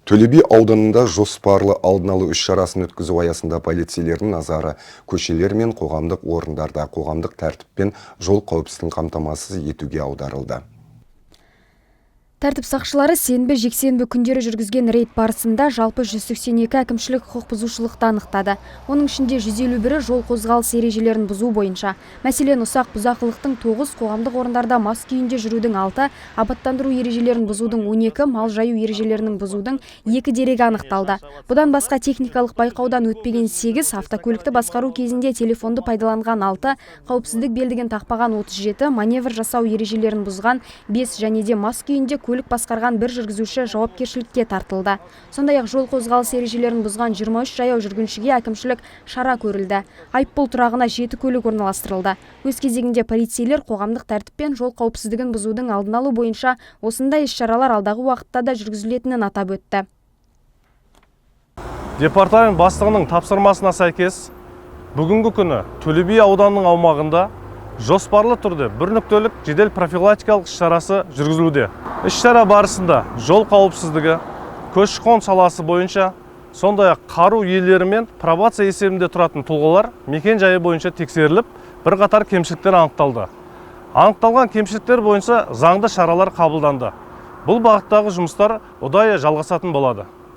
Төле Би ауданында жоспарлы алдын алу іс-шарасын өткізу аясында полицейлердің назары көшелер мен қоғамдық орындарда қоғамдық тәртіп пен жол қауіпсіздігін қамтамасыз етуге аударылды. Тәртіп сақшылары сенбі жексенбі күндері жүргізген рейд барысында жалпы 182 әкімшілік құқық бұзушылықты анықтады. Оның ішінде 151-і жол қозғалыс ережелерін бұзу бойынша. Мәселен, ұсақ бұзақылықтың 9, қоғамдық орындарда мас күйінде жүрудің 6, абаттандыру ережелерін бұзудың 12, мал жаю ережелерінің бұзудың 2 дерегі анықталды. Бұдан басқа техникалық байқаудан өтпеген 8, автокөлікті басқару кезінде телефонды пайдаланған 6, қауіпсіздік белдігін тақпаған 37, маневр жасау ережелерін бұзған 5 және де мас күйінде көлік басқарған бір жүргізуші жауапкершілікке тартылды. Сондай-ақ жол қозғалыс ережелерін бұзған 23 жаяу жүргіншіге әкімшілік шара көрілді. Айыппұл тұрағына 7 көлік орналастырылды. Өз кезегінде полицейлер қоғамдық тәртіп пен жол қауіпсіздігін бұзудың алдын алу бойынша осындай іс-шаралар алдағы уақытта да жүргізілетінін атап өтті. Департамент бастығының тапсырмасына сәйкес, бүгінгі күні Төле Би ауданының аумағында жоспарлы түрде бір нүктелік жедел профилактикалық іс-шарасы жүргізілуде. Іс-шара барысында жол қауіпсіздігі, көші-қон саласы бойынша, сондай-ақ қару иелері мен пробация есебінде тұратын тұлғалар мекен жайы бойынша тексеріліп, бірқатар кемшіліктер анықталды. Анықталған кемшіліктер бойынша заңды шаралар қабылданды. Бұл бағыттағы жұмыстар ұдайы жалғасатын болады.